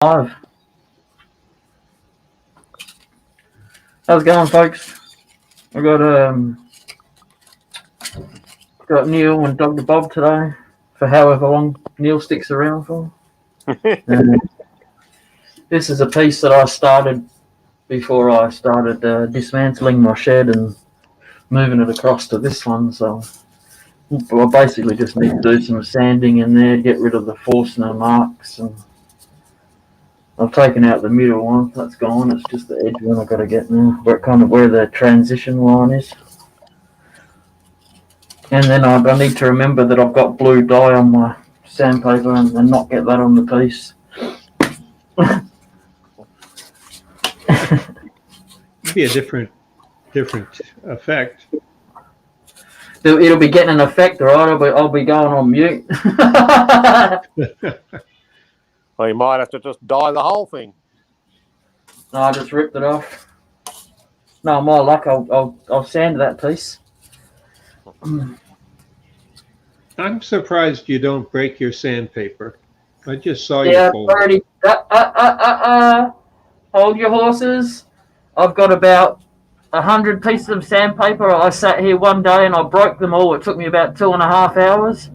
Live. How's it going, folks? I got Neil and Dr. Bob today for however long Neil sticks around for. This is a piece that I started before I started dismantling my shed and moving it across to this one. So I basically just need to do some sanding in there, get rid of the Forstner marks, and I've taken out the middle one. That's gone. It's just the edge one I've got to get now, where the transition line is. And then I need to remember that I've got blue dye on my sandpaper and not get that on the piece. It'd be a different effect. It'll be getting an effect, all right? I'll be going on mute. Well, you might have to just dye the whole thing. No, I just ripped it off. No, more luck. I'll sand that piece. I'm surprised you don't break your sandpaper. I just saw you. Yeah, fold already. Hold your horses. I've got about 100 pieces of sandpaper. I sat here one day and I broke them all. It took me about 2.5 hours.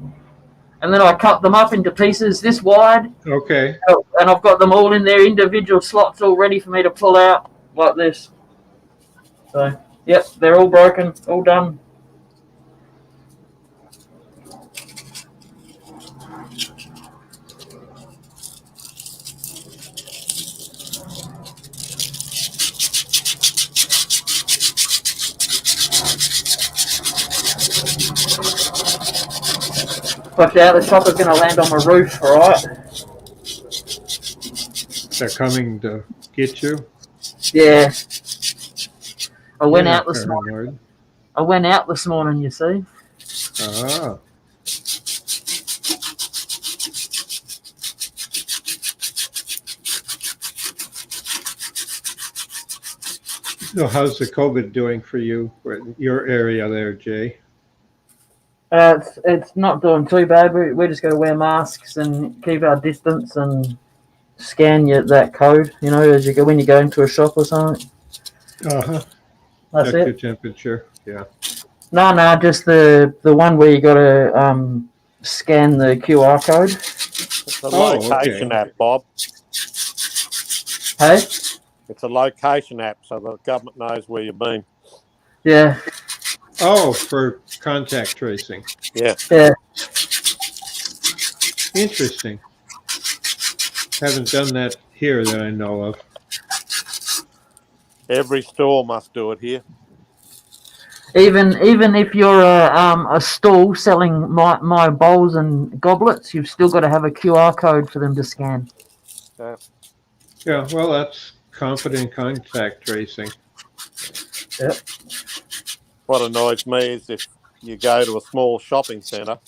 And then I cut them up into pieces this wide. Okay. And I've got them all in their individual slots all ready for me to pull out like this. So, yep, they're all broken, all done. Watch out, the chopper's going to land on my roof, alright? They're coming to get you? Yeah. I went out this morning, you see. Ah. So how's the COVID doing for you, your area there, Jay? It's not doing too bad. We just got to wear masks and keep our distance and scan that code. You know, as you go when you go into a shop or something. That's That's your it. temperature. Yeah. No, just the one where you got to scan the QR code. It's a location app, Bob. Hey. It's a location app, so the government knows where you've been. Yeah. Oh, for contact tracing. Yeah. Yeah. Interesting. Haven't done that here that I know of. Every store must do it here. Even if you're a stall selling my bowls and goblets, you've still got to have a QR code for them to scan. Yeah, well, that's confident contact tracing. Yep. What annoys me is if you go to a small shopping centre,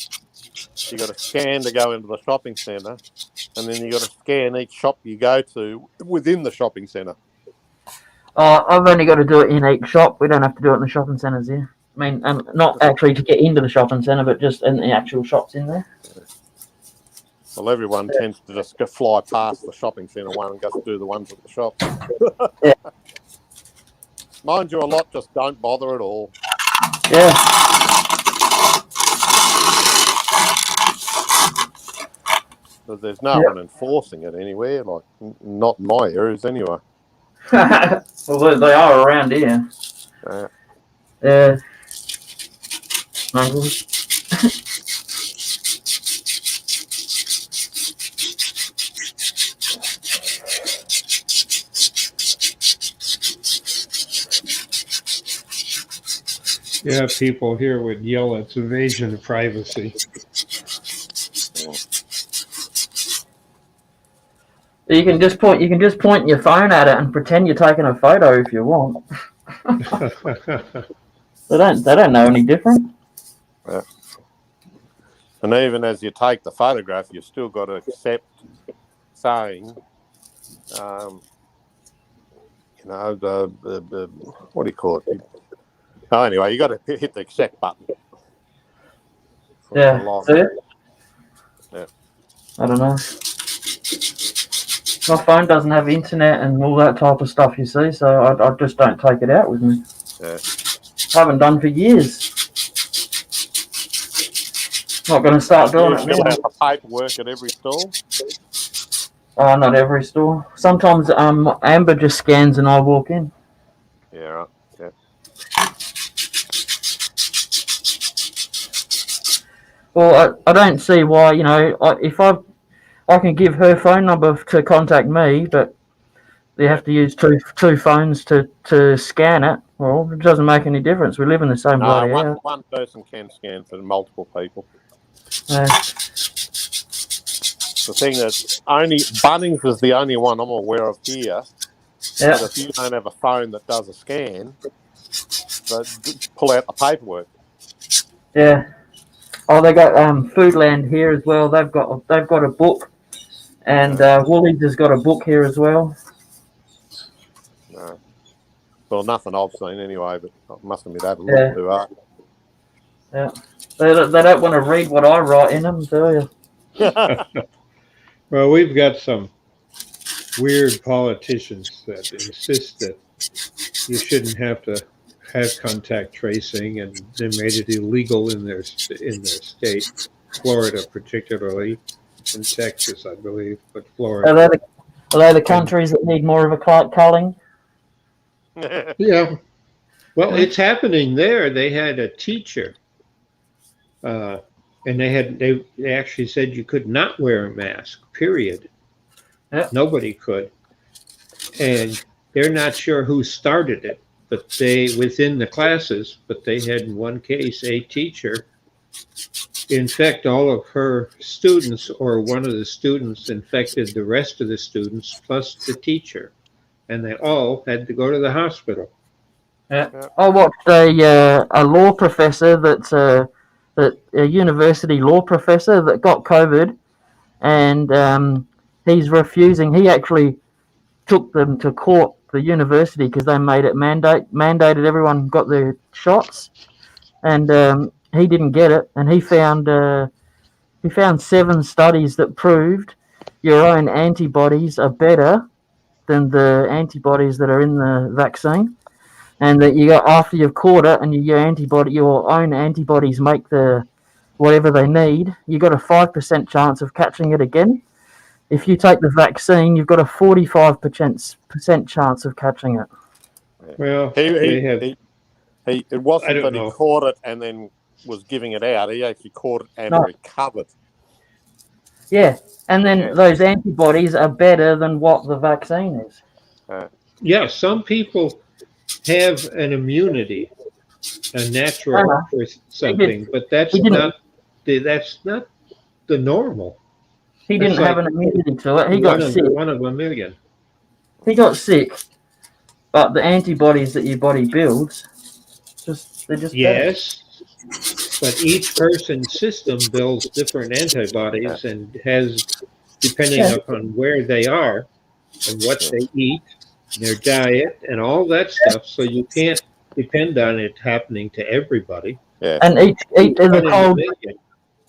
you got to scan to go into the shopping centre, and then you got to scan each shop you go to within the shopping centre. I've only got to do it in each shop. We don't have to do it in the shopping centres here. I mean, not actually to get into the shopping centre, but just in the actual shops in there. Well, everyone tends to just fly past the shopping centre one and just do the ones at the shop. Yeah. Mind you, a lot just don't bother at all. Yeah. Because there's no one enforcing it anywhere, like not in my areas anyway. Well, they are around here. Yeah. You have people here would yell it's invasion of privacy. You can just point your phone at it and pretend you're taking a photo if you want. They don't know any different. Yeah. And even as you take the photograph, you've still got to accept saying, the what do you call it? Oh, anyway, you got to hit the accept button. Yeah. See it? Yeah. I don't know. My phone doesn't have internet and all that type of stuff, you see, so I just don't take it out with me. Yeah. I haven't done for years. Not going to start doing You it fill now. out the paperwork at every store. Not every store. Sometimes Amber just scans and I walk in. Yeah, right. Yeah. Well, I don't see why, if I can give her phone number to contact me, but you have to use two phones to scan it. Well, it doesn't make any difference. We live in the same No, bloody house. one person can scan for multiple people. Yeah. The thing that only Bunnings is the only one I'm aware of here. Yeah. But if you don't have a phone that does a scan, pull out the paperwork. Yeah. Oh, they got Foodland here as well. They've got a book, and Woolies has got a book here as well. No. Well, nothing I've seen anyway, but I must admit I haven't looked too hard. Yeah. They don't want to read what I write in them, do you? Well, we've got some weird politicians that insist that you shouldn't have to have contact tracing, and they made it illegal in their state, Florida particularly, and Texas, I believe, but Florida. Are they the countries that need more of a culling? Yeah. Well, it's happening there. They had a teacher, and they actually said you could not wear a mask, period. Yeah. Nobody could. And they're not sure who started it, but within the classes, but they had in one case a teacher infect all of her students, or one of the students infected the rest of the students plus the teacher, and they all had to go to the hospital. Yeah. I watched a law professor that a university law professor that got COVID, and he's refusing. He actually took them to court, the university, because they made it mandated everyone got their shots, and he didn't get it, and he found 7 studies that proved your own antibodies are better than the antibodies that are in the vaccine, and that you got, after you've caught it and your own antibodies make the whatever they need, you got a 5% chance of catching it again. If you take the vaccine, you've got a 45% chance of catching it. Well, it wasn't that he caught it and then was giving it out. He actually caught it and recovered. Yeah, and then those antibodies are better than what the vaccine is. Yeah, some people have an immunity, a natural or something, but that's not the normal. He didn't have an immunity to it. He got sick. One of a million. He got sick, but the antibodies that your body builds, they're just yes. But each person's system builds different antibodies and has, depending upon where they are and what they eat, their diet, and all that stuff. So you can't depend on it happening to everybody. Yeah. And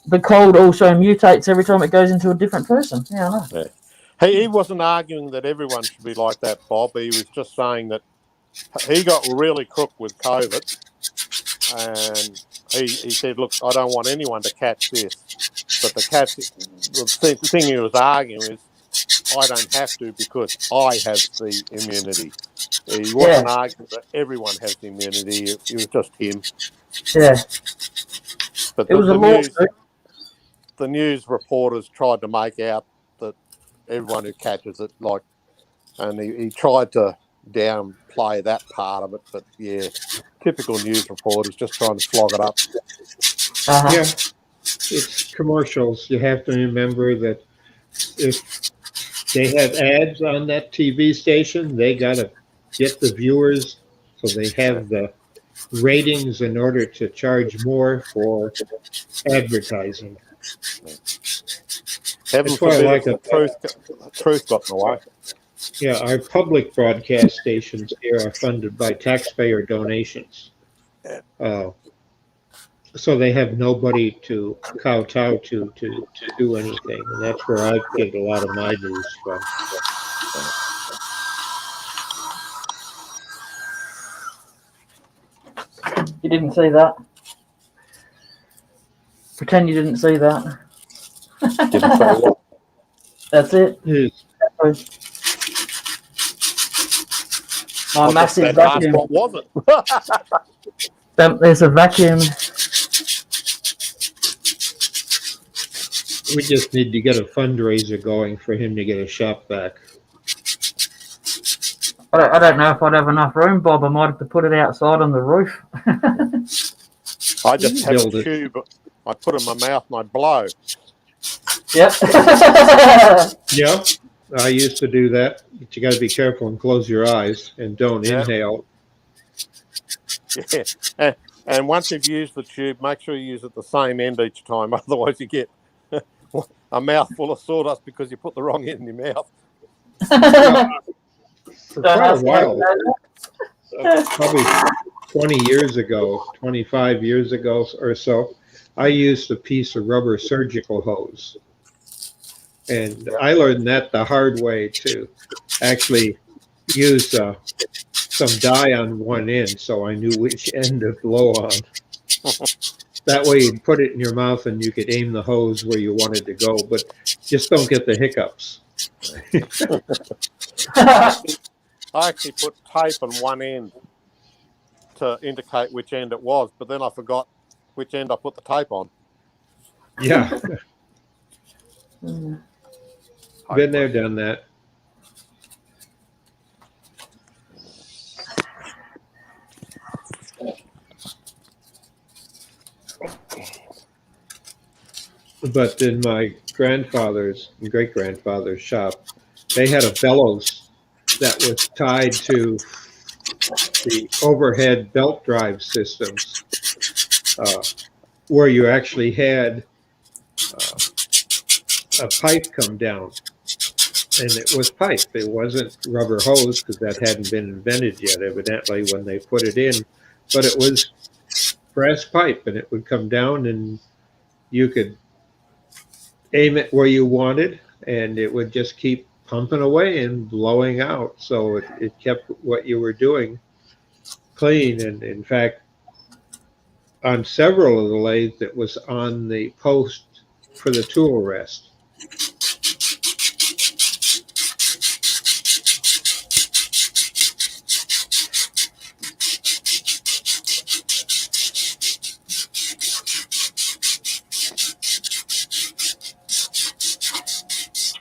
the cold also mutates every time it goes into a different person. Yeah, I know. Yeah. He wasn't arguing that everyone should be like that, Bob. He was just saying that he got really crook with COVID, and he said, "Look, I don't want anyone to catch this." But the thing he was arguing is, I don't have to because I have the immunity. He wasn't arguing that everyone has the immunity. It was just him. Yeah. But it was a lawsuit. The news reporters tried to make out that everyone who catches it, and he tried to downplay that part of it. But yeah, typical news reporters just trying to flog it up. Yeah, it's commercials. You have to remember that if they have ads on that TV station, they got to get the viewers, so they have the ratings in order to charge more for advertising. Heaven forbid the truth got in the way. Yeah, our public broadcast stations here are funded by taxpayer donations. So they have nobody to kowtow to do anything. And that's where I get a lot of my news from. You didn't see that. Pretend you didn't see that. Didn't say what. That's it. His- My massive vacuum. What was it? There's a vacuum. We just need to get a fundraiser going for him to get a shop back. I don't know if I'd have enough room, Bob. I might have to put it outside on the roof. I just have Build a it. tube. I put it in my mouth and I blow. Yep. Yeah, I used to do that. But you got to be careful and close your eyes and don't Yeah. inhale. Yeah. And once you've used the tube, make sure you use it the same end each time. Otherwise, you get a mouthful of sawdust because you put the wrong end in your mouth. For quite a while, probably 20 years ago, 25 years ago or so, I used a piece of rubber surgical hose. And I learned that the hard way to actually use some dye on one end so I knew which end to blow on. That way you'd put it in your mouth and you could aim the hose where you wanted to go, but just don't get the hiccups. I actually put tape on one end to indicate which end it was, but then I forgot which end I put the tape on. Yeah. Been there, done that. But in my grandfather's and great-grandfather's shop, they had a bellows that was tied to the overhead belt drive systems, where you actually had a pipe come down. And it was pipe. It wasn't rubber hose because that hadn't been invented yet, evidently, when they put it in. But it was brass pipe, and it would come down, and you could aim it where you wanted, and it would just keep pumping away and blowing out. So it kept what you were doing clean. And in fact, on several of the lathes, it was on the post for the tool rest.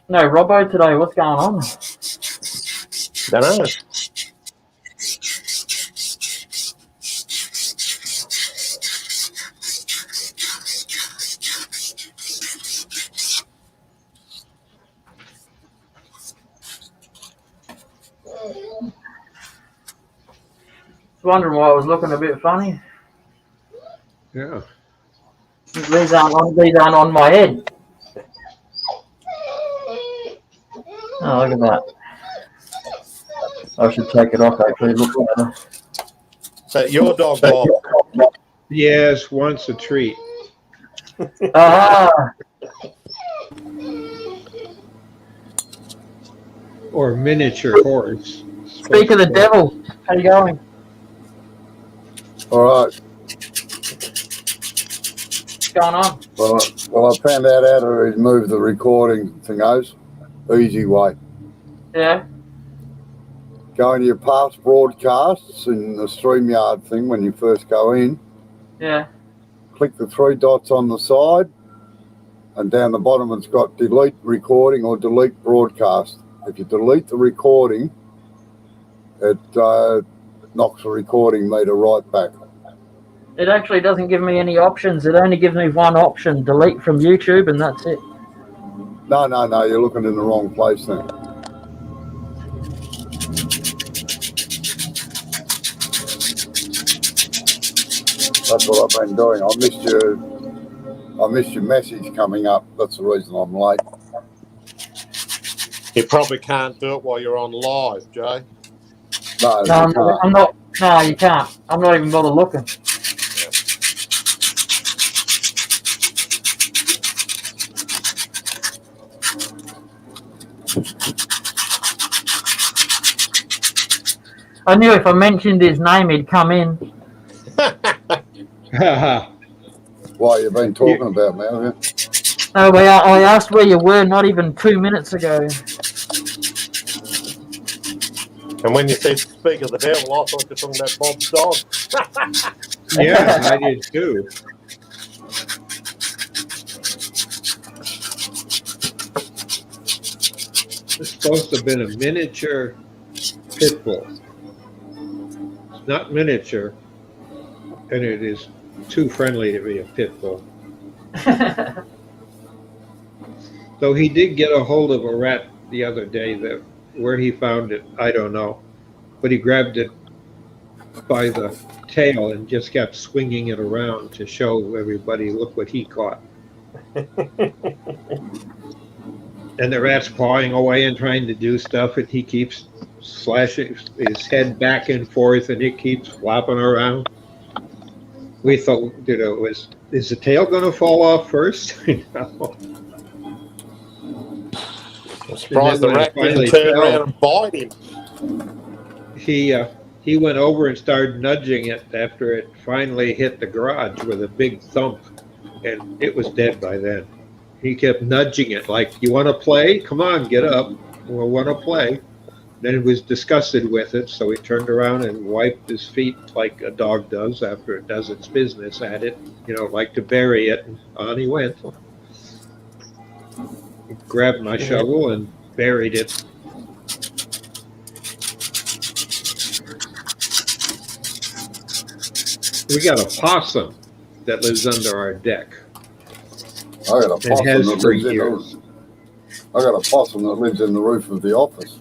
No, Robbo today, what's going on? Don't know. Just wondering why I was looking a bit funny. Yeah. These aren't on my head. Oh, look at that. I should take it off, actually. Look better. Is that your dog, Bob? Yes, once a treat. Ah! Or miniature horse. Speak of the devil. How you going? All right. What's going on? Well, I found out how to remove the recording thingos. Easy way. Yeah? Go into your past broadcasts in the StreamYard thing when you first go in. Yeah. Click the three dots on the side, and down the bottom it's got delete recording or delete broadcast. If you delete the recording, it knocks the recording meter right back. It actually doesn't give me any options. It only gives me one option, delete from YouTube, and that's it. No, you're looking in the wrong place then. That's what I've been doing. I missed your message coming up. That's the reason I'm late. You probably can't do it while you're on live, Jay. No, No, you can't. I'm not. No, you can't. I'm not even bothered looking. I knew if I mentioned his name, he'd come in. Why, you've been talking about me, have you? Oh, I asked where you were not even 2 minutes ago. And when you said speak of the devil, I thought you were talking about Bob's dog. Yeah, I did too. It's supposed to have been a miniature pit bull. It's not miniature, and it is too friendly to be a pit bull. Though he did get a hold of a rat the other day. That where he found it, I don't know. But he grabbed it by the tail and just kept swinging it around to show everybody, look what he caught. And the rat's pawing away and trying to do stuff, and he keeps slashing his head back and forth, and it keeps flopping around. We thought, is the tail going to fall off first? I'm surprised the rat didn't turn around and bite him. He went over and started nudging it after it finally hit the garage with a big thump, and it was dead by then. He kept nudging it like, you want to play? Come on, get up. We want to play. Then he was disgusted with it, so he turned around and wiped his feet like a dog does after it does its business at it, like to bury it, and on he went. He grabbed my shovel and buried it. We got a possum that lives under our deck. I got a possum It has that for lives in years. I got a possum that lives in the roof of the office.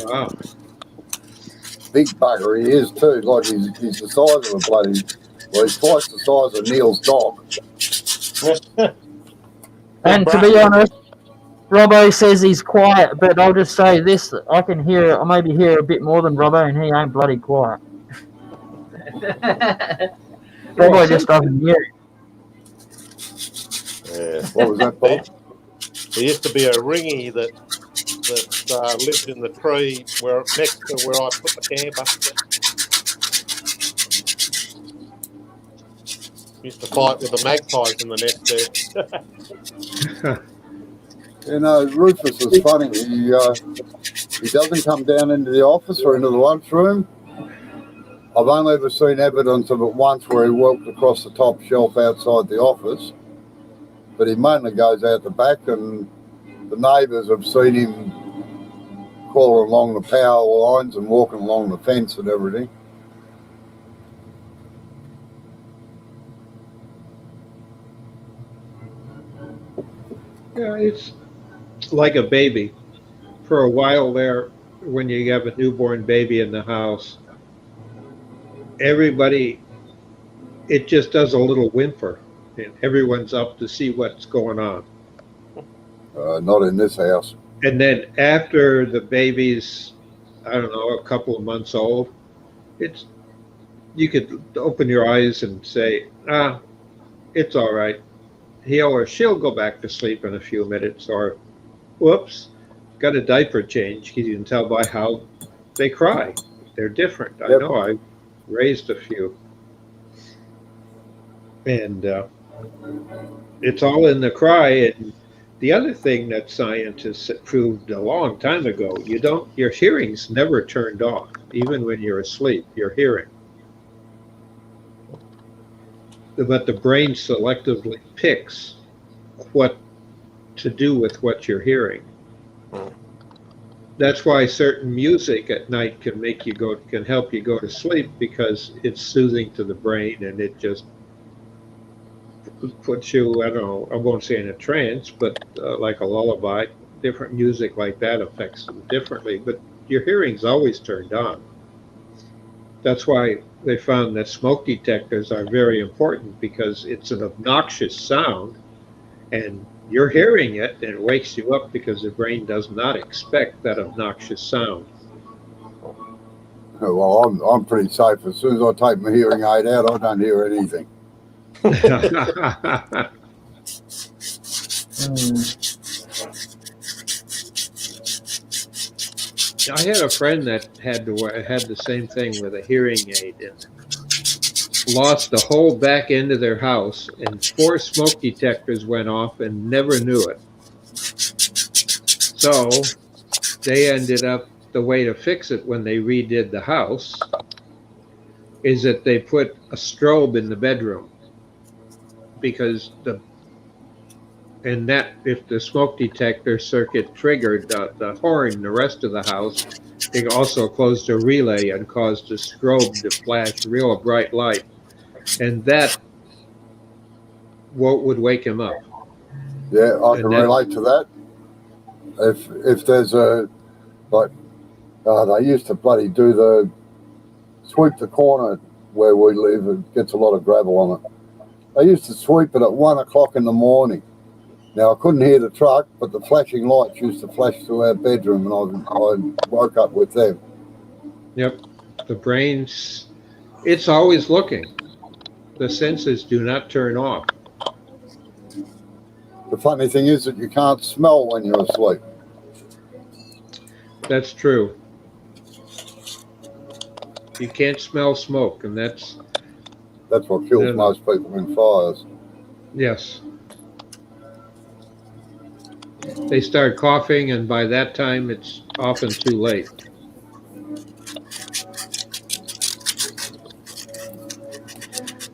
Wow. Big bugger he is too. Like he's the size of a bloody. Well, he's twice the size of Neil's dog. And to be honest, Robbo says he's quiet, but I'll just say this: I can hear, I maybe hear a bit more than Robbo, and he ain't bloody quiet. Robbo just doesn't hear it. Yeah. What was that, Bob? There used to be a ringy that lived in the tree next to where I put the camper. Used to fight with the magpies in the nest there. Rufus is funny. He doesn't come down into the office or into the lunchroom. I've only ever seen evidence of it once where he walked across the top shelf outside the office. But he mainly goes out the back, and the neighbours have seen him crawling along the power lines and walking along the fence and everything. Yeah, it's like a baby. For a while there, when you have a newborn baby in the house, everybody, it just does a little whimper, and everyone's up to see what's going on. Not in this house. And then after the baby's, I don't know, a couple of months old, you could open your eyes and say, it's all right. He'll or she'll go back to sleep in a few minutes, or whoops, got a diaper change. You can tell by how they cry. They're different. Yep. I know, I raised a few. And it's all in the cry. And the other thing that scientists proved a long time ago, your hearing's never turned off. Even when you're asleep, your hearing. But the brain selectively picks what to do with what you're hearing. That's why certain music at night can help you go to sleep, because it's soothing to the brain, and it just puts you, I don't know, I won't say in a trance, but like a lullaby. Different music like that affects them differently, but your hearing's always turned on. That's why they found that smoke detectors are very important, because it's an obnoxious sound, and you're hearing it, and it wakes you up because the brain does not expect that obnoxious sound. Well, I'm pretty safe. As soon as I take my hearing aid out, I don't hear anything. I had a friend that had the same thing with a hearing aid, and lost the whole back end of their house, and 4 smoke detectors went off and never knew it. So they ended up, the way to fix it when they redid the house is that they put a strobe in the bedroom, because if the smoke detector circuit triggered the horn, the rest of the house, it also closed a relay and caused a strobe to flash real bright light, and that would wake him up. Yeah, I And can then- relate to that. If there's a, like, they used to bloody do the sweep the corner where we live. It gets a lot of gravel on it. They used to sweep it at 1 o'clock in the morning. Now, I couldn't hear the truck, but the flashing lights used to flash through our bedroom, and I woke up with them. Yep. The brain's, it's always looking. The senses do not turn off. The funny thing is that you can't smell when you're asleep. That's true. You can't smell smoke, and that's what kills most people in fires. Yes. They start coughing, and by that time, it's often too late.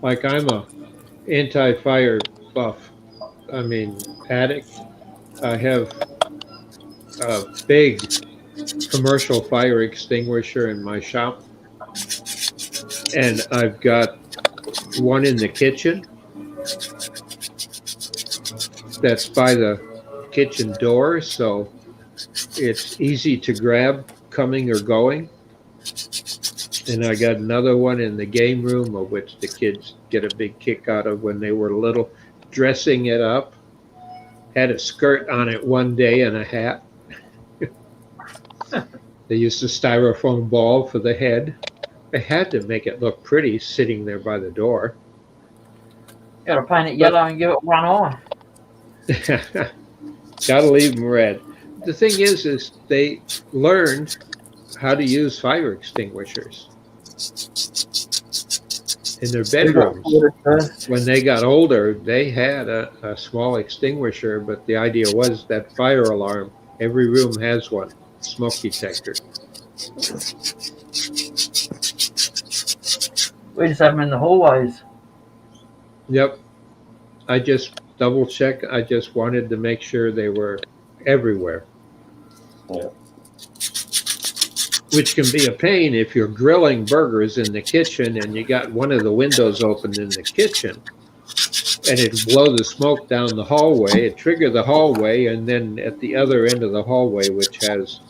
Like, I'm a anti-fire buff. I mean, addict. I have a big commercial fire extinguisher in my shop, and I've got one in the kitchen that's by the kitchen door, so it's easy to grab coming or going. And I got another one in the game room, of which the kids get a big kick out of when they were little, dressing it up. Had a skirt on it one day and a hat. They used a styrofoam ball for the head. They had to make it look pretty sitting there by the door. Got to paint it yellow and give it one eye. Gotta leave them red. The thing is they learned how to use fire extinguishers in their bedrooms. When they got older, they had a small extinguisher, but the idea was that fire alarm, every room has one, smoke detector. We just have them in the hallways. Yep. I just double check. I just wanted to make sure they were everywhere. Yeah. Which can be a pain if you're grilling burgers in the kitchen and you got one of the windows open in the kitchen, and it'd blow the smoke down the hallway, it'd trigger the hallway, and then at the other end of the hallway, which has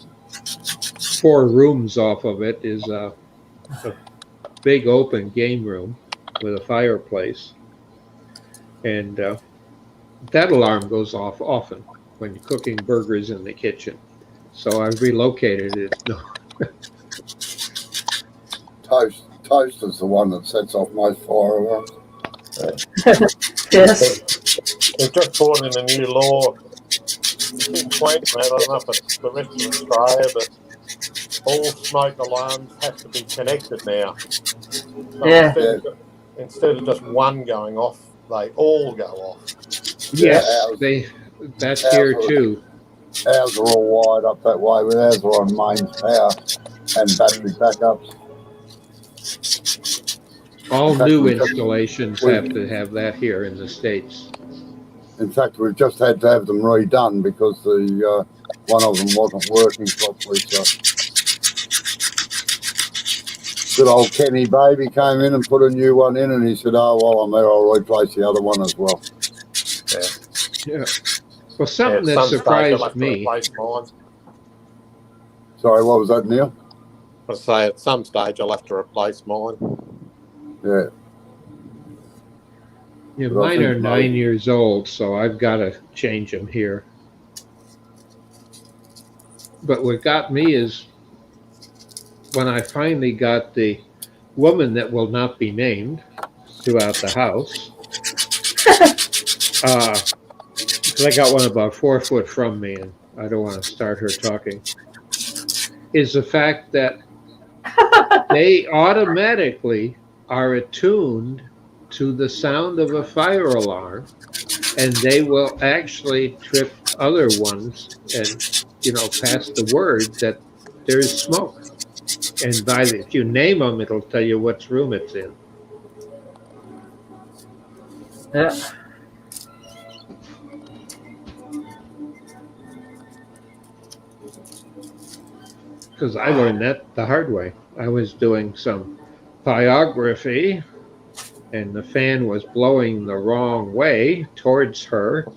4 rooms off of it, is a big open game room with a fireplace. And that alarm goes off often when you're cooking burgers in the kitchen. So I've relocated it. Toast is the one that sets off most fire alarms. Yes. They've just brought in a new law in Queensland. I don't know if it's the rest of Australia, but all smoke alarms have to be connected now. So Yeah. instead of just one going off, they all go off. Yes, Yeah, that's here too. Ours are all wired up that way. With ours are on mains power and battery backups. All In fact, new we just- installations have to have that here in the States. In fact, we've just had to have them redone because the one of them wasn't working properly. So good old Kenny baby came in and put a new one in, and he said, "Oh, while I'm there, I'll replace the other one as well." Yeah. Well, something that Some stage I'll have surprised to me. replace mine. Sorry, what was that, Neil? I say at some stage I'll have to replace mine. Yeah. Yeah, But I mine are think 9 years old, so I've got to change them here. But what got me is when I finally got the woman that will not be named throughout the house, because I got one about 4 foot from me, and I don't want to start her talking, is the fact that they automatically are attuned to the sound of a fire alarm, and they will actually trip other ones and, pass the word that there's smoke. And if you name them, it'll tell you what room it's in. Yeah. Because I learned that the hard way. I was doing some biography, and the fan was blowing the wrong way towards her.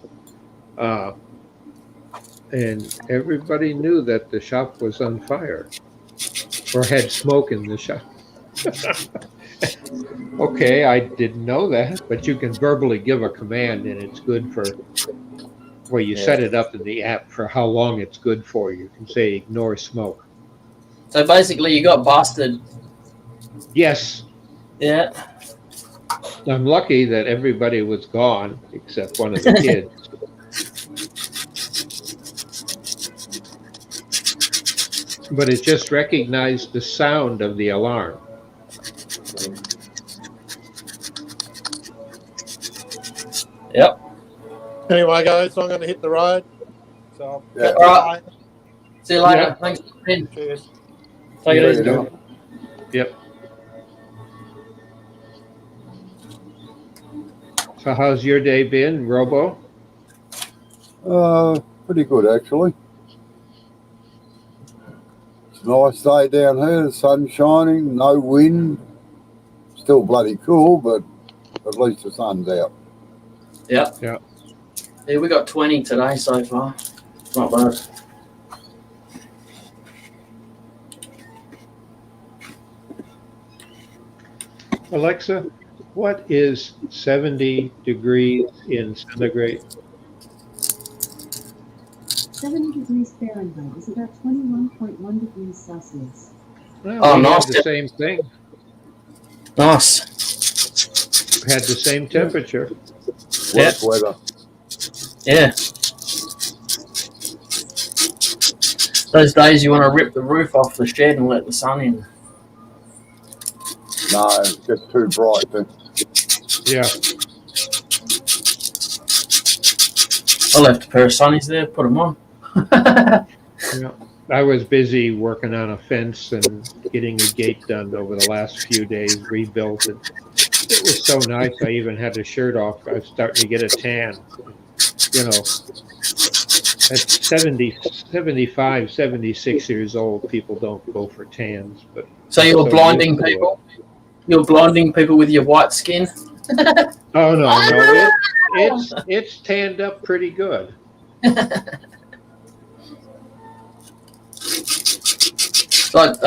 And everybody knew that the shop was on fire or had smoke in the shop. Okay, I didn't know that, but you can verbally give a command, and it's good for, well, you set it up in the app for how long it's good for. You can say ignore smoke. So basically, you got busted. Yes. Yeah. I'm lucky that everybody was gone except one of the kids. But it just recognized the sound of the alarm. Yep. Anyway, guys, I'm going to hit the road. So, Yeah. All right. See you later. Yeah. Thanks for being. cheers. Take Yeah, it easy. you know. Yep. So how's your day been, Robo? Pretty good, actually. It's a nice day down here. The sun's shining, no wind. Still bloody cool, but at least the sun's out. Yeah. Yeah. Yeah, we got 20 today so far. Not bad. Alexa, what is 70 degrees in centigrade? 70 degrees Fahrenheit is about 21.1 degrees Celsius. Well, Oh, we nice. had the same thing. Nice. Had the same temperature. Work weather. Yeah. Those days you want to rip the roof off the shed and let the sun in. No, it gets too bright then. Yeah. I left a pair of sunnies there, put them on. Yeah. I was busy working on a fence and getting a gate done over the last few days, rebuilt it. It was so nice. I even had the shirt off. I was starting to get a tan. You know, at 70, 75, 76 years old, people don't go for tans. But So you're blinding used to it. people? You're blinding people with your white skin? Oh no, it's tanned up pretty good. Like,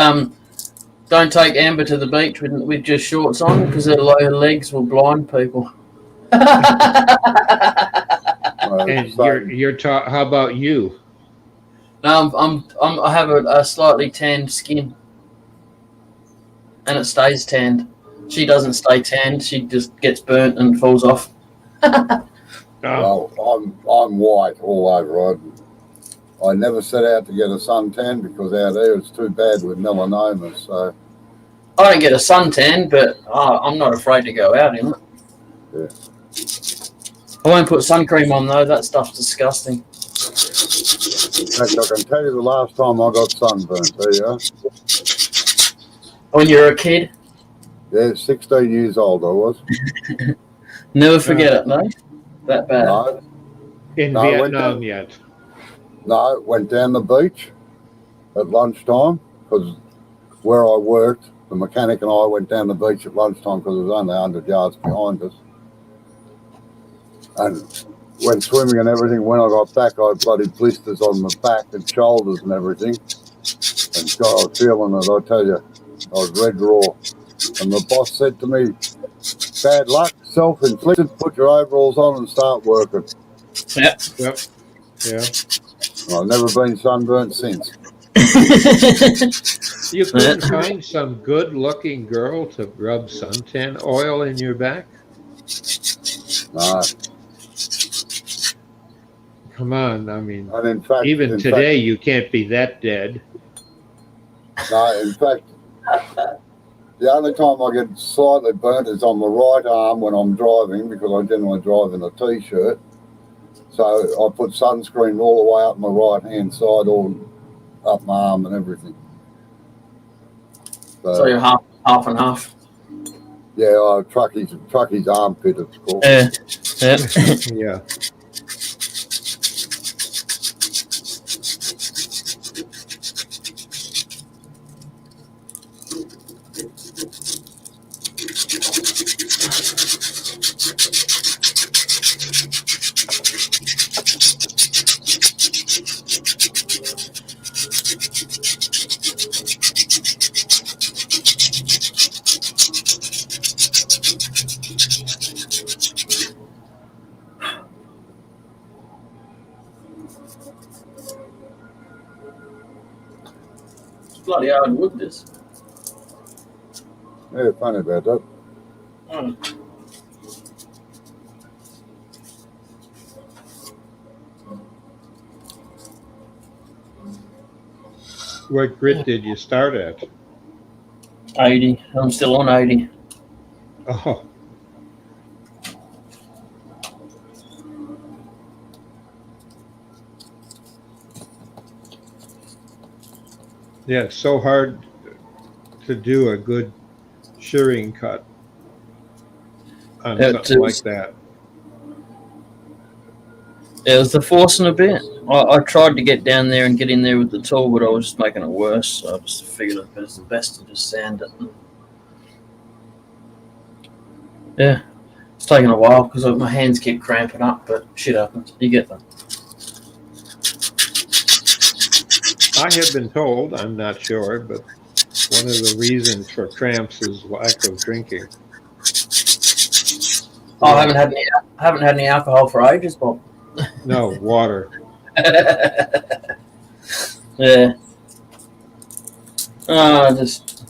don't take Amber to the beach with just shorts on because her legs will blind people. And you're how about you? No, I have a slightly tanned skin, and it stays tanned. She doesn't stay tanned; she just gets burnt and falls off. Well, I'm white all over. I never set out to get a suntan because out there it's too bad with melanoma. So I don't get a suntan, but I'm not afraid to go out in it. Yeah. I won't put sun cream on though. That stuff's disgusting. in fact, I can tell you the last time I got sunburnt. There you are. When you're a kid, Yeah, 16 years old I was. never forget it, no? That bad. No, In No, I went Vietnam down. yet? no, went down the beach at lunchtime because where I worked, the mechanic and I went down the beach at lunchtime because it was only 100 yards behind us. And went swimming and everything. When I got back, I had bloody blisters on my back and shoulders and everything. And God, I was feeling it, I tell you. I was red raw. And the boss said to me, bad luck, self-inflicted, put your overalls on and start working. Yep. Yep. Yeah. And I've never been sunburnt since. You couldn't find some good-looking girl to rub suntan oil in your back? No. Come on, I mean, And in fact, even today you can't be that dead. No, in fact, The only time I get slightly burnt is on my right arm when I'm driving, because I generally drive in a t-shirt. So I put sunscreen all the way up my right-hand side, all up my arm and everything. So you're half and half. Yeah, Trucky's armpit, it's called. Yeah. Yeah. It's bloody hard wood, this. Yeah, funny about that. What grit did you start at? 80. I'm still on 80. Oh. Yeah, it's so hard to do a good shearing cut on something like that. It was the forcing a bit. I tried to get down there and get in there with the tool, but I was just making it worse. So I just figured it was the best to just sand it. Yeah, it's taken a while because my hands keep cramping up, but shit happens. You get them. I have been told, I'm not sure, but one of the reasons for cramps is lack of drinking. Oh, I haven't had any alcohol for ages, Bob. No, water. Yeah. Just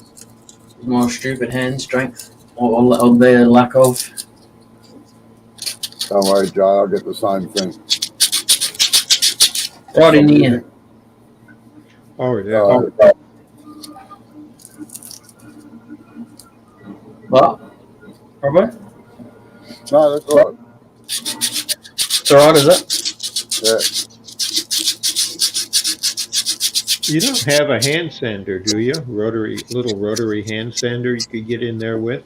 more stupid hand strength or their lack of. Don't worry, Joe, I'll get the same thing. Right in here. Oh, yeah. What? Probably? No, that's all right. It's alright, is it? Yeah. You don't have a hand sander, do you? Little rotary hand sander you could get in there with?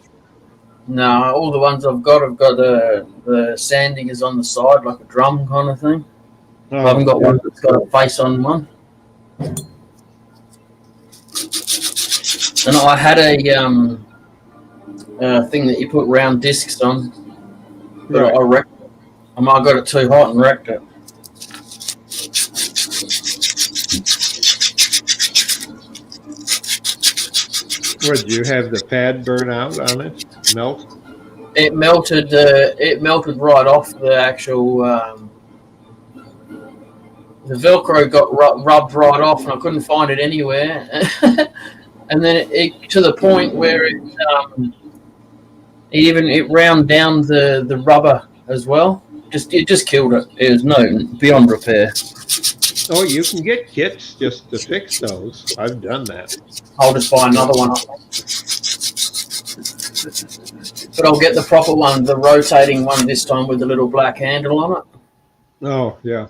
No, all the ones I've got the sanding is on the side, like a drum kind of thing. Oh, I haven't got one that's got a face on one. And I had a thing that you put round discs on, but right. I wrecked it. I might have got it too hot and wrecked it. What, did you have the pad burn out on it? Melt? It melted. It melted right off the actual. The Velcro got rubbed right off, and I couldn't find it anywhere. And then it to the point where it round down the rubber as well. It just killed it. It was beyond repair. Oh, you can get kits just to fix those. I've done that. I'll just buy another one. But I'll get the proper one, the rotating one this time with the little black handle on it. Oh, yeah.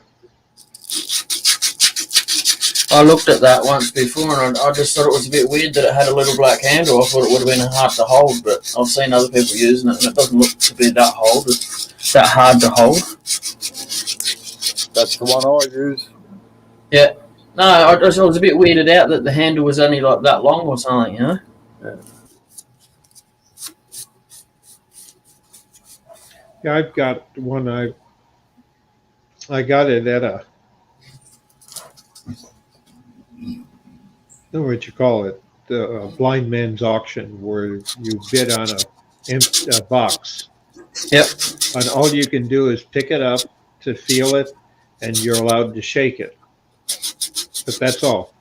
I looked at that once before and I just thought it was a bit weird that it had a little black handle. I thought it would have been hard to hold, but I've seen other people using it and it doesn't look to be that hard to hold. That's the one I use. Yeah. No, I was a bit weirded out that the handle was only like that long or something, you know? Yeah. Yeah, I've got one. I got it at a, what you call it, the blind man's auction, where you bid on a box. Yep. And all you can do is pick it up to feel it, and you're allowed to shake it. But that's all.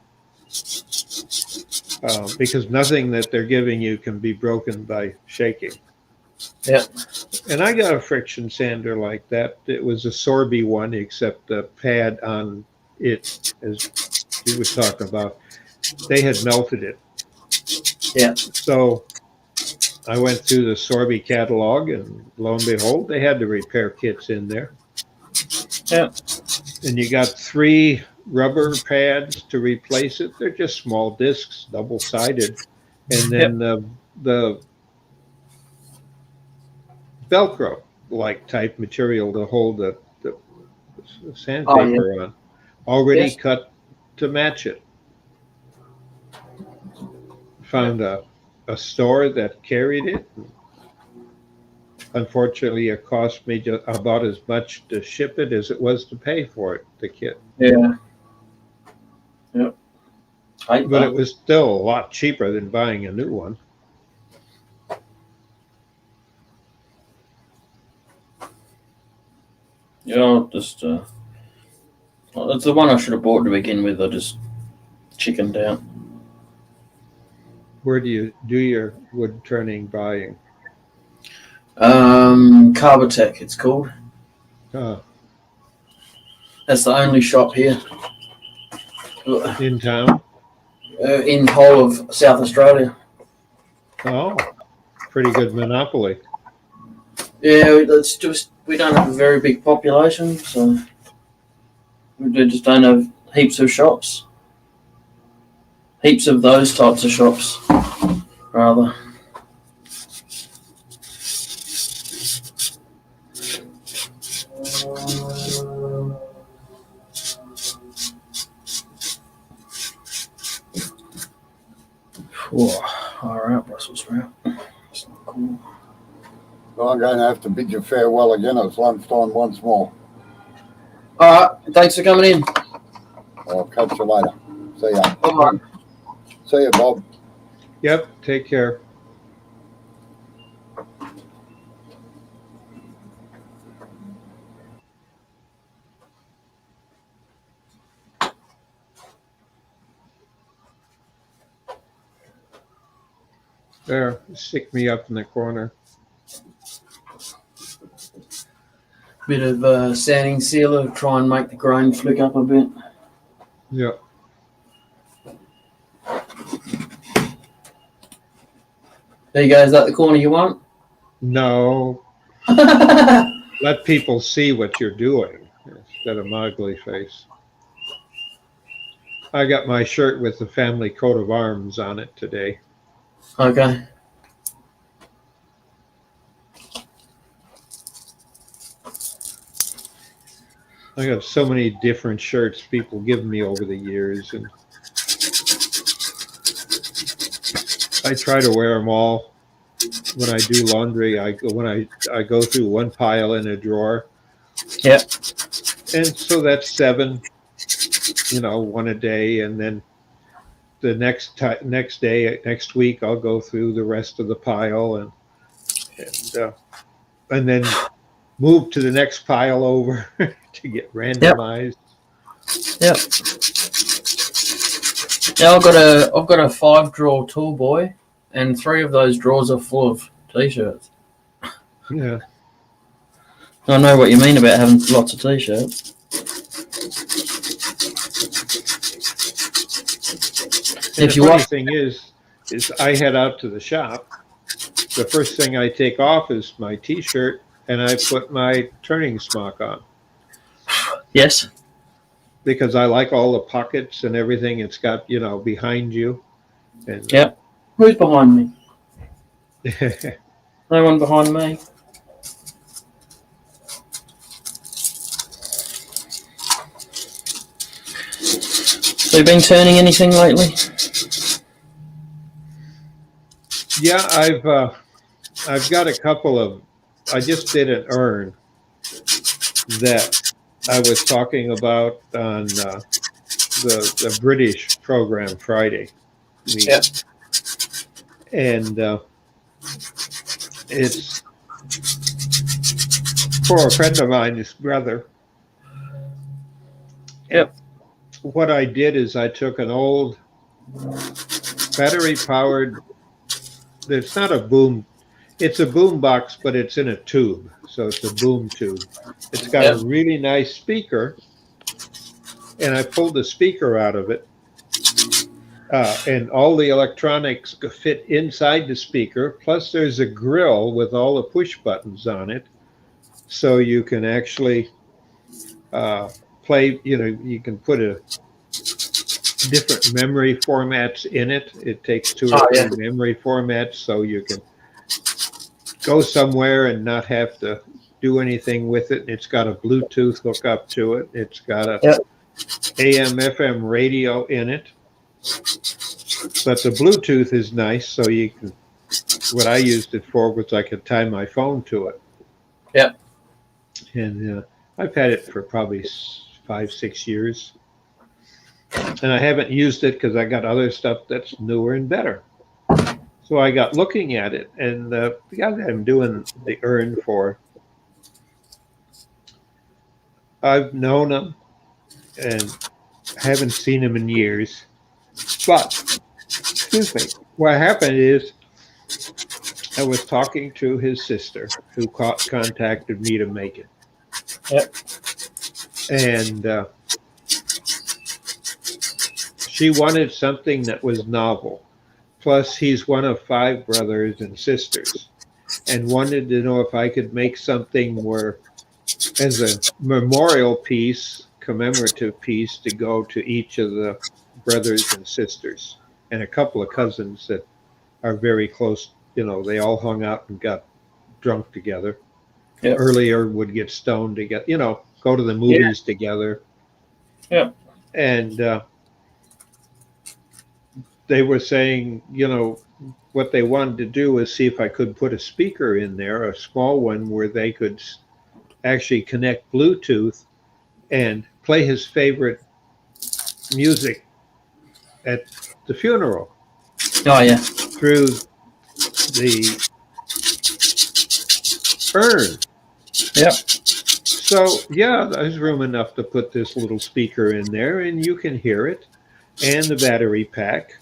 Because nothing that they're giving you can be broken by shaking. Yep. And I got a friction sander like that. It was a Sorby one, except the pad on it, as you were talking about, they had melted it. Yeah. So I went through the Sorby catalog, and lo and behold, they had the repair kits in there. Yeah. And you got 3 rubber pads to replace it. They're just small discs, double-sided. And then the Velcro-like type material to hold the sandpaper on, already Yes. cut to match it. Found a store that carried it. Unfortunately, it cost me just about as much to ship it as it was to pay for it, the kit. Yeah. Yep. But it was still a lot cheaper than buying a new one. Yeah, just it's the one I should have bought to begin with. I just chickened out. Where do you do your wood turning buying? Carbotech, it's called. That's the only shop here In town? in the whole of South Australia. Oh, pretty good monopoly. Yeah, it's just we don't have a very big population, so we just don't have heaps of shops. Heaps of those types of shops, rather. Whoa, all right, Brussels sprout. That's not cool. So I'm going to have to bid you farewell again. It's lunchtime once more. All right, thanks for coming in. I'll catch you later. See ya. All right. See ya, Bob. Yep, take care. There, stick me up in the corner. Bit of sanding sealer, try and make the grain flick up a bit. Yep. There you go. Is that the corner you want? No, let people see what you're doing instead of my ugly face. I got my shirt with the family coat of arms on it today. Okay. I got so many different shirts people give me over the years, and I try to wear them all. When I do laundry, I go through one pile in a drawer. Yep. And so that's 7, one a day, and then the next week I'll go through the rest of the pile and then move to the next pile over to get randomized. Yep. Yeah, I've got a 5-drawer tool boy, and 3 of those drawers are full of t-shirts. Yeah. I know what you mean about having lots of t-shirts. And the funny thing is I head out to the shop. The first thing I take off is my t-shirt, and I put my turning smock on. Yes. Because I like all the pockets and everything it's got, behind you. And, yep. Who's behind me? No one behind me. So you been turning anything lately? Yeah, I've got a couple of. I just did an urn that I was talking about on the British program Friday. Yep. And it's for a friend of mine, his brother. Yep. What I did is I took an old battery-powered. It's not a boom. It's a boom box, but it's in a tube, so it's a boom tube. It's got a really nice speaker, and I pulled the speaker out of it, and all the electronics fit inside the speaker. Plus, there's a grill with all the push buttons on it, so you can actually play. You can put a different memory formats in it. It takes two or Oh, three yeah. memory formats, so you can go somewhere and not have to do anything with it. It's got a Bluetooth hookup to it. It's got a Yep. AM/FM radio in it. But the Bluetooth is nice, so you can. What I used it for was I could tie my phone to it. Yep. And I've had it for probably 5, 6 years, and I haven't used it because I got other stuff that's newer and better. So I got looking at it, and the guy that I'm doing the urn for, I've known him and haven't seen him in years. But, excuse me, what happened is I was talking to his sister who contacted me to make it. Yep. And she wanted something that was novel. Plus, he's one of 5 brothers and sisters, and wanted to know if I could make something where, as a memorial piece, commemorative piece, to go to each of the brothers and sisters, and a couple of cousins that are very close. They all hung out and got drunk together. Yep. Earlier would get stoned together, go to the movies together. Yep. And they were saying, what they wanted to do was see if I could put a speaker in there, a small one, where they could actually connect Bluetooth and play his favorite music at the funeral. Oh, yeah. Through the urn. Yep. So, yeah, there's room enough to put this little speaker in there, and you can hear it, and the battery pack.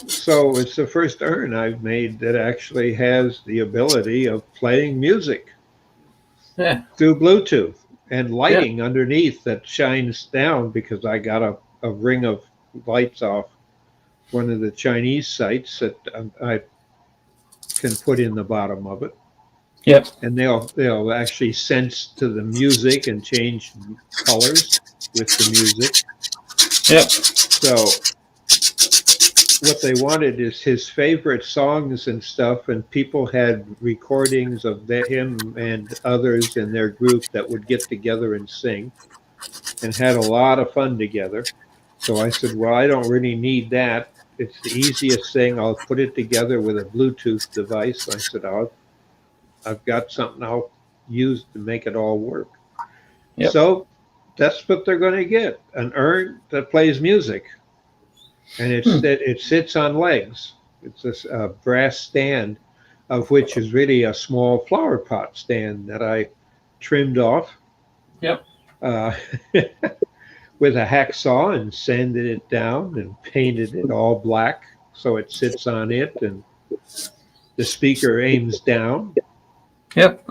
So it's the first urn I've made that actually has the ability of playing music through Bluetooth and lighting underneath that shines down, because I got a ring of lights off one of the Chinese sites that I can put in the bottom of it. Yep. And they'll actually sense to the music and change colors with the music. Yep. So what they wanted is his favorite songs and stuff, and people had recordings of him and others in their group that would get together and sing, and had a lot of fun together. So I said, well, I don't really need that. It's the easiest thing. I'll put it together with a Bluetooth device. I said, I've got something I'll use to make it all work. Yep. So that's what they're going to get, an urn that plays music. And it sits on legs. It's a brass stand, of which is really a small flower pot stand that I trimmed off. Yep. With a hacksaw, and sanded it down and painted it all black, so it sits on it, and the speaker aims down. Yep.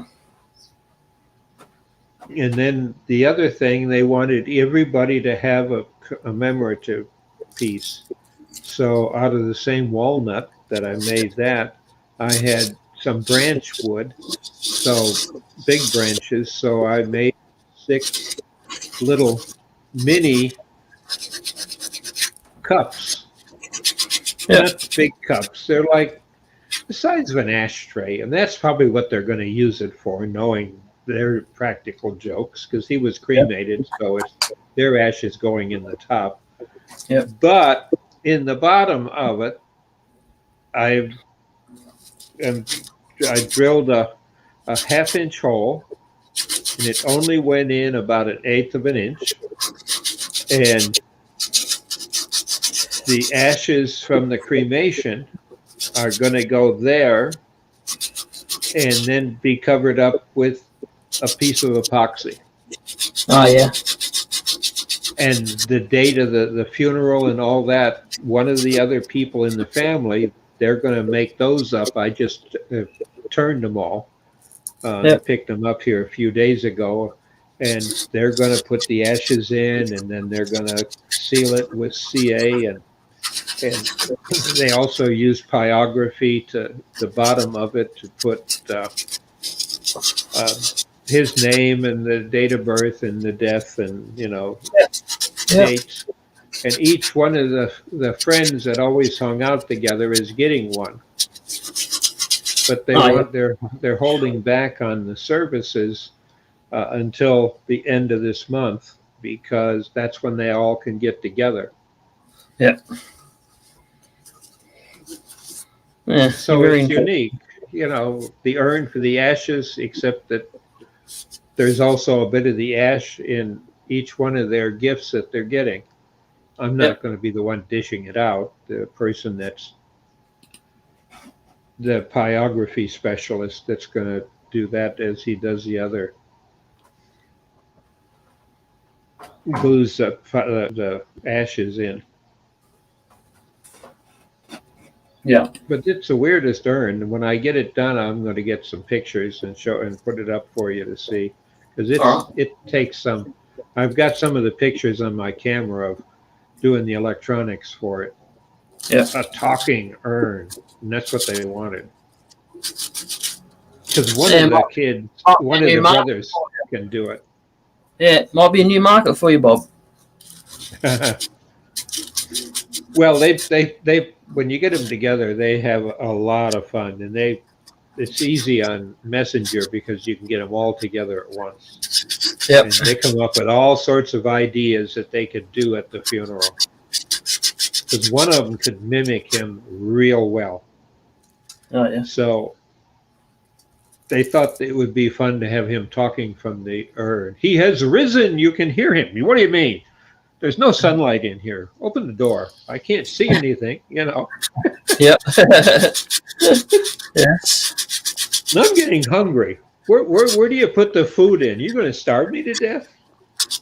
And then the other thing, they wanted everybody to have a commemorative piece. So out of the same walnut that I made that, I had some branch wood, so big branches. So I made 6 little mini cups. Not big cups. They're like the size of an ashtray, and that's probably what they're going to use it for, knowing their practical jokes, because he was cremated, so their ashes going in the top. Yep. But in the bottom of it, I drilled a 1/2-inch hole, and it only went in about 1/8 of an inch. And the ashes from the cremation are going to go there, and then be covered up with a piece of epoxy. Oh, yeah. And the date of the funeral and all that, one of the other people in the family, they're going to make those up. I just turned them all. I picked them up here a few days ago, and they're going to put the ashes in, and then they're going to seal it with CA, and they also use pyrography to the bottom of it to put uh, his name and the date of birth and the death and dates. And each one of the friends that always hung out together is getting one. But they're holding back on the services until the end of this month, because that's when they all can get together. Yeah. Yeah. So it's unique, the urn for the ashes, except that there's also a bit of the ash in each one of their gifts that they're getting. I'm not going to be the one dishing it out. The person that's the pyrography specialist that's going to do that, as he does the other. Glues the ashes in. Yeah. But it's the weirdest urn. When I get it done, I'm going to get some pictures and show and put it up for you to see, because it takes some. I've got some of the pictures on my camera of doing the electronics for it. Yeah. A talking urn, and that's what they wanted. Because one of the brothers can do it. Yeah, might be a new market for you, Bob. Well, they when you get them together, they have a lot of fun, and it's easy on Messenger because you can get them all together at once. Yep. And they come up with all sorts of ideas that they could do at the funeral. Because one of them could mimic him real well. Oh yeah. So they thought it would be fun to have him talking from the urn. He has risen. You can hear him. What do you mean? There's no sunlight in here. Open the door. I can't see anything, Yep. Yes. I'm getting hungry. Where do you put the food in? You're going to starve me to death?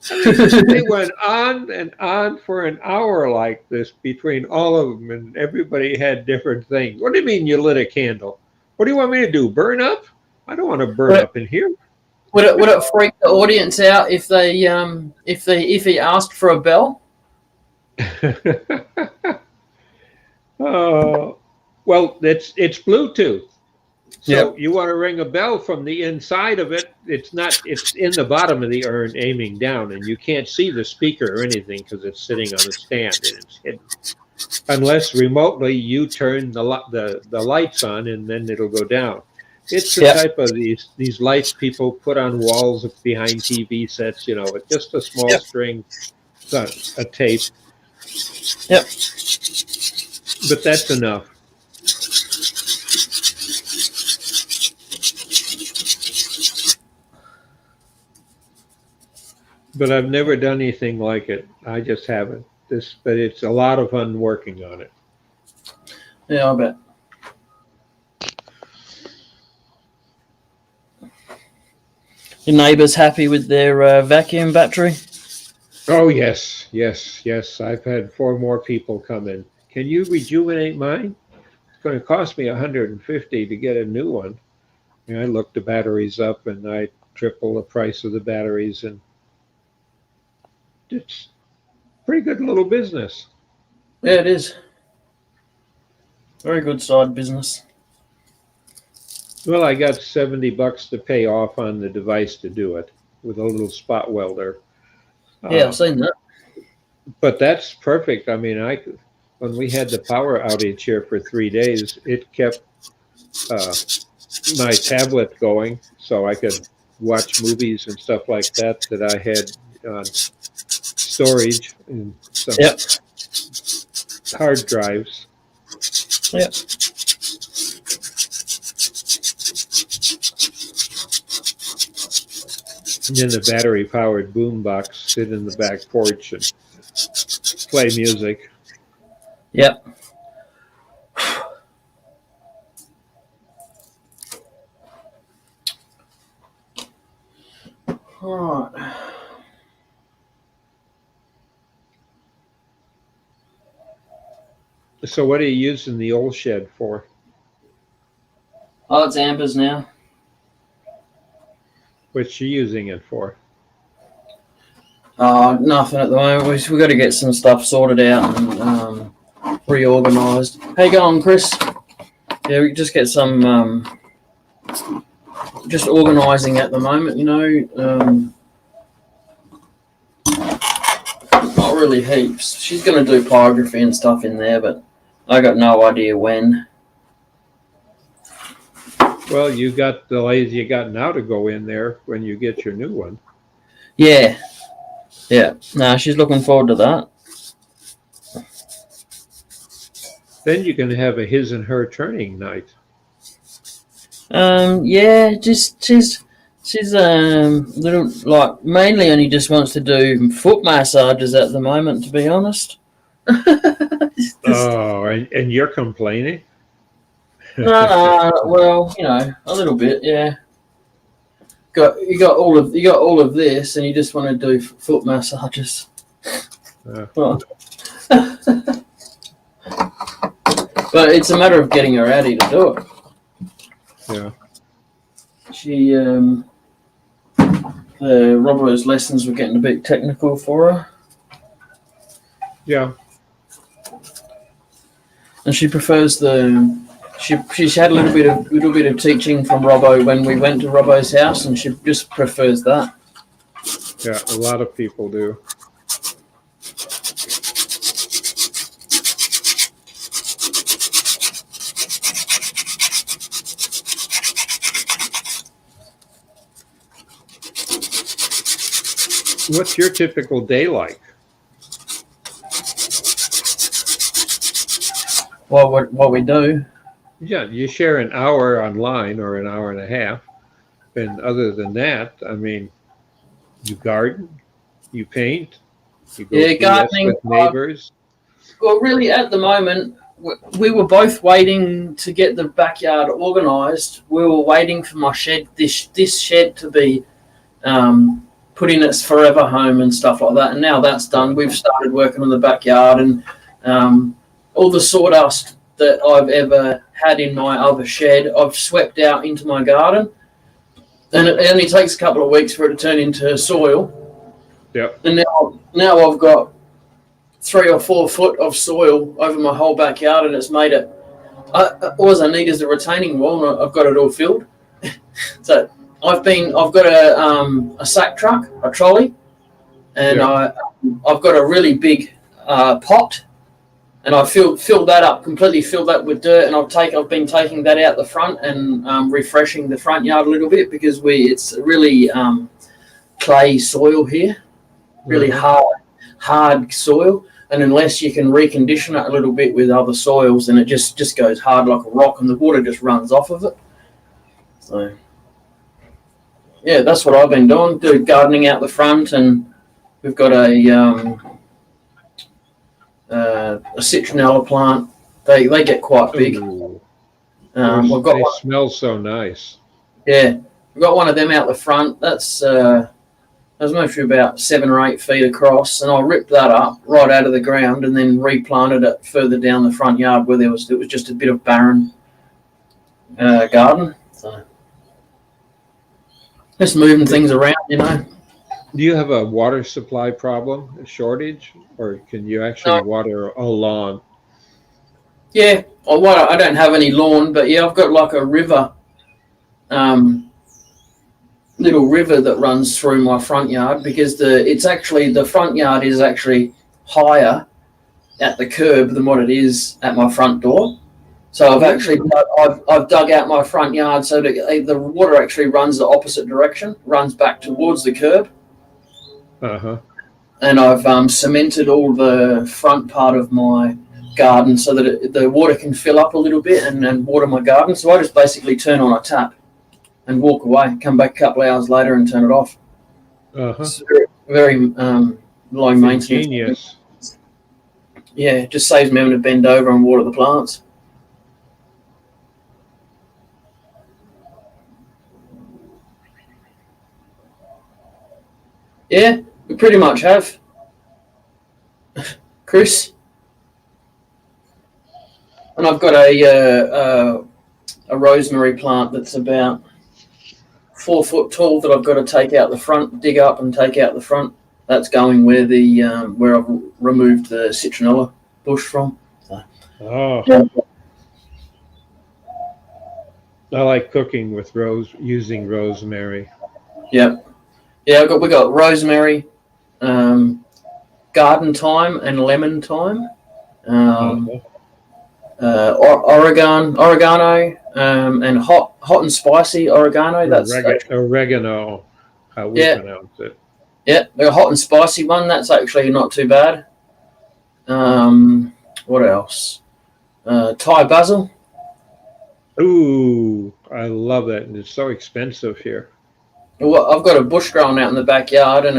They went on and on for an hour like this between all of them, and everybody had different things. What do you mean you lit a candle? What do you want me to do? Burn up? I don't want to burn up in here. Would it freak the audience out if he asked for a bell? Well, it's Bluetooth. So Yep. you want to ring a bell from the inside of it. It's in the bottom of the urn aiming down, and you can't see the speaker or anything because it's sitting on a stand and it's hidden. Unless remotely you turn the lights on, and then it'll go down. It's the type of these lights people put on walls behind TV sets, with just a small string, a tape. Yep. But that's enough. But I've never done anything like it. I just haven't. But it's a lot of fun working on it. Yeah, I bet. Your neighbours happy with their vacuum battery? Oh, yes. I've had 4 more people come in. Can you rejuvenate mine? It's going to cost me $150 to get a new one. And I looked the batteries up, and I triple the price of the batteries, and it's pretty good little business. Yeah, it is. Very good side business. Well, I got $70 to pay off on the device to do it with a little spot welder. Yeah, I've seen that. But that's perfect. I mean, when we had the power outage here for 3 days, it kept my tablet going, so I could watch movies and stuff like that I had on storage and some hard drives. Yep. And then the battery-powered boombox sit in the back porch and play music. Yep. All right. So what are you using the old shed for? Oh, it's Amber's now. What's she using it for? Nothing at the moment. We've got to get some stuff sorted out and reorganised. How you going, Chris? Yeah, we can just get some just organising at the moment, you know. Not really heaps. She's going to do pyrography and stuff in there, but I got no idea when. Well, you got the lathe you got now to go in there when you get your new one. Yeah. No, she's looking forward to that. Then you can have a his and her turning night. Yeah, she's little, like, mainly only just wants to do foot massages at the moment, to be honest. Oh, and you're complaining? No, well, you know, a little bit, yeah. You got all of this, and you just want to do foot massages. But it's a matter of getting her out here to do it. Yeah. She, the Robbo's lessons were getting a bit technical for her. Yeah. And she prefers she's had a little bit of teaching from Robbo when we went to Robbo's house, and she just prefers that. Yeah, a lot of people do. What's your typical day like? What we do. Yeah, you share an hour online or an hour and a half. And other than that, I mean, you garden, you paint, you go gardening with neighbors. Well, really, at the moment, we were both waiting to get the backyard organised. We were waiting for my shed, this shed, to be put in its forever home and stuff like that. And now that's done, we've started working on the backyard, and all the sawdust that I've ever had in my other shed, I've swept out into my garden. And it only takes a couple of weeks for it to turn into soil. Yep. And now I've got 3 or 4 foot of soil over my whole backyard, and it's made it. All I need is a retaining wall, and I've got it all filled. So I've got a sack truck, a trolley, and yeah. I've got a really big pot, and I filled that up, completely filled that with dirt, and I've been taking that out the front and refreshing the front yard a little bit, because it's really clay soil here, really hard soil, and unless you can recondition it a little bit with other soils, then it just goes hard like a rock, and the water just runs off of it. So yeah, that's what I've been doing, gardening out the front, and we've got a citronella plant. They get quite big. They smell so nice. Yeah, we've got one of them out the front. That's mostly about 7 or 8 feet across, and I ripped that up right out of the ground and then replanted it further down the front yard where it was just a bit of barren garden. So just moving things around, you know. Do you have a water supply problem, a shortage, or can you actually water a lawn? Yeah, I don't have any lawn, but yeah, I've got like a river, little river that runs through my front yard, because the front yard is actually higher at the curb than what it is at my front door. So I've dug out my front yard so that the water actually runs the opposite direction, runs back towards the curb. And I've cemented all the front part of my garden so that the water can fill up a little bit and water my garden. So I just basically turn on a tap and walk away, come back a couple of hours later and turn it off. It's very low maintenance. Genius. Yeah, it just saves me having to bend over and water the plants. Yeah, we pretty much have. Chris? And I've got a rosemary plant that's about 4 foot tall that I've got to take out the front, dig up and take out the front. that's going where the where I've removed the citronella bush from. So. Oh, I like cooking with using rosemary. Yeah, we got rosemary, garden thyme, and lemon thyme. Oregano, and hot and spicy oregano. That's oregano, how we pronounce it. Yeah, the hot and spicy one. That's actually not too bad. What else? Thai basil. Ooh, I love that, and it's so expensive here. Well, I've got a bush growing out in the backyard, and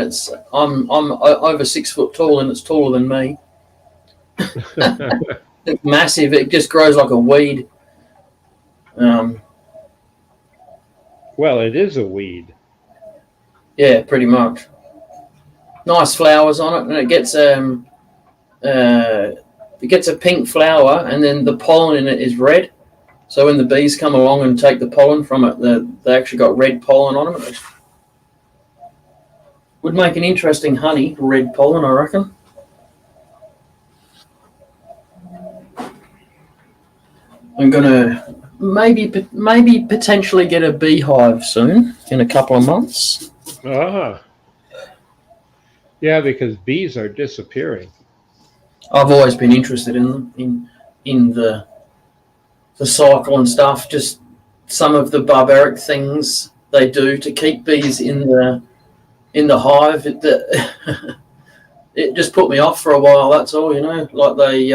I'm over 6 foot tall, and it's taller than me. It's massive. It just grows like a weed. Well, it is a weed. Yeah, pretty much. Nice flowers on it, and it gets a pink flower, and then the pollen in it is red. So when the bees come along and take the pollen from it, they actually got red pollen on them. It would make an interesting honey, red pollen, I reckon. I'm gonna maybe potentially get a beehive soon, in a couple of months. Yeah, because bees are disappearing. I've always been interested in them, in the cycle and stuff. Just some of the barbaric things they do to keep bees in the hive. It just put me off for a while. That's all, Like they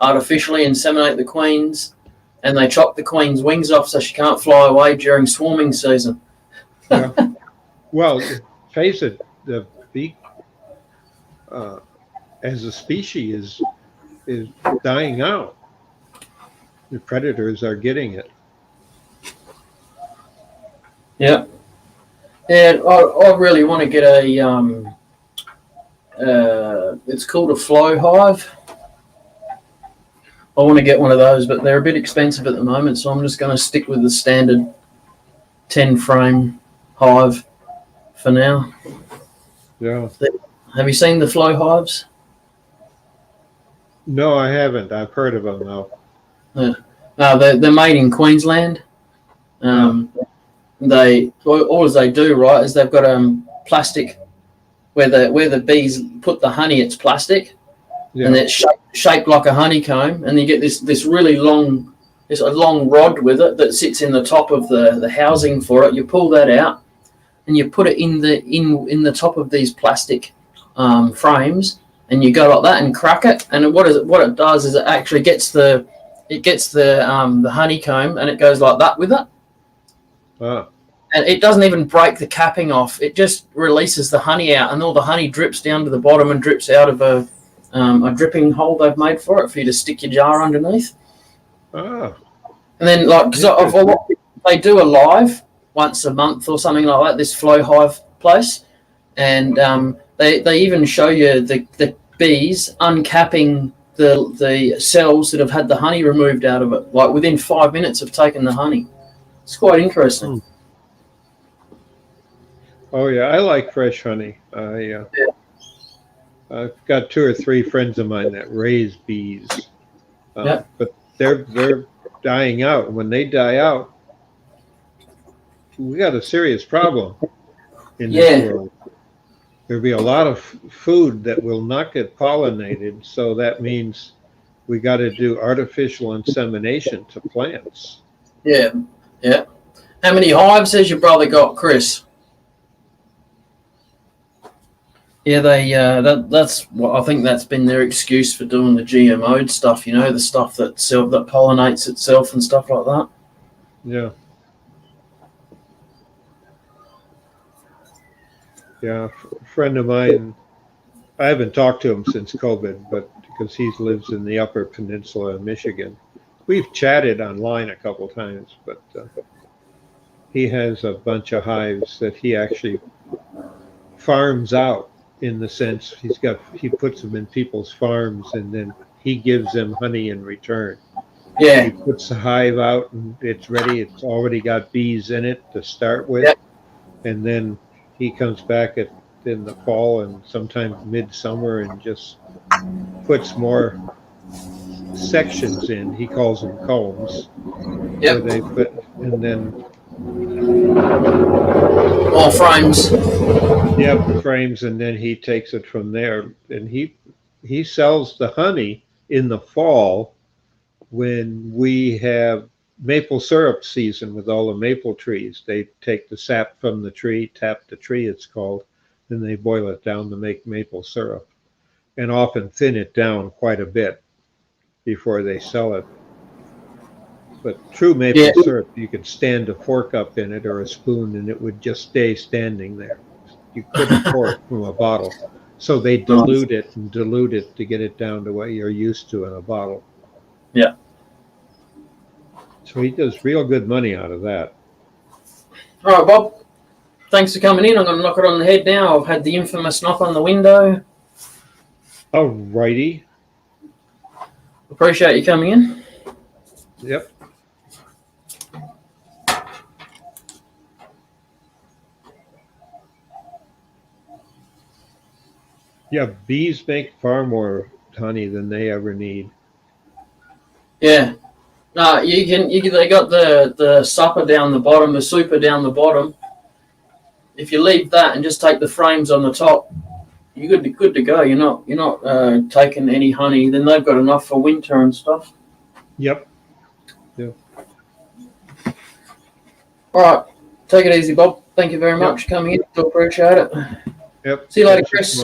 artificially inseminate the queens, and they chop the queen's wings off so she can't fly away during swarming season. Yeah. Well, face it, the bee as a species is dying out. The predators are getting it. Yeah. And I really want to get it's called a Flow Hive. I want to get one of those, but they're a bit expensive at the moment, so I'm just going to stick with the standard 10 frame hive for now. Yeah. Have you seen the Flow Hives? No, I haven't. I've heard of them though. They're made in Queensland. They all they do, right, is they've got plastic where the bees put the honey. It's plastic, and it's shaped like a honeycomb, and you get this really long, a long rod with it that sits in the top of the housing for it. You pull that out, and you put it in the top of these plastic frames, and you go like that and crack it. And what it does is it actually gets the honeycomb, and it goes like that with it. And it doesn't even break the capping off. It just releases the honey out, and all the honey drips down to the bottom and drips out of a dripping hole they've made for you to stick your jar underneath. And then, because they do a live once a month or something like that, this Flow Hive place, and they even show you the bees uncapping the cells that have had the honey removed out of it, like within 5 minutes of taking the honey. It's quite interesting. Oh yeah, I like fresh honey. I've got 2 or 3 friends of mine that raise bees, but they're dying out. And when they die out, we got a serious problem in this world. There'll be a lot of food that will not get pollinated, so that means we got to do artificial insemination to plants. Yeah. How many hives has your brother got, Chris? Yeah, that's what I think. That's been their excuse for doing the GMO stuff. The stuff that pollinates itself and stuff like that. Yeah. Yeah, a friend of mine, I haven't talked to him since COVID, but because he lives in the Upper Peninsula of Michigan. We've chatted online a couple times, but he has a bunch of hives that he actually farms out, in the sense he puts them in people's farms, and then he gives them honey in return. Yeah. He puts the hive out and it's ready. It's already got bees in it to start with. Yep. And then he comes back at in the fall and sometimes midsummer and just puts more sections in. He calls them combs. Where Yep. they put, and then All frames. frames, and then he takes it from there. And he sells the honey in the fall when we have maple syrup season with all the maple trees. They take the sap from the tree, tap the tree, it's called, then they boil it down to make maple syrup, and often thin it down quite a bit before they sell it. But true maple Yeah. syrup, you could stand a fork up in it or a spoon and it would just stay standing there. You couldn't pour it from a bottle. So they dilute it and dilute it to get it down to what you're used to in a bottle. Yeah. So he does real good money out of that. All right, Bob. Thanks for coming in. I'm going to knock it on the head now. I've had the infamous knock on the window. Alrighty. Appreciate you coming in. Yep. Yeah, bees make far more honey than they ever need. Yeah. No, they got the supper down the bottom, the super down the bottom. If you leave that and just take the frames on the top, you're good to go. You're not taking any honey. Then they've got enough for winter and stuff. Yep. All right. Take it easy, Bob. Thank you very much for coming in. Do appreciate it. Yep. See you later, Chris.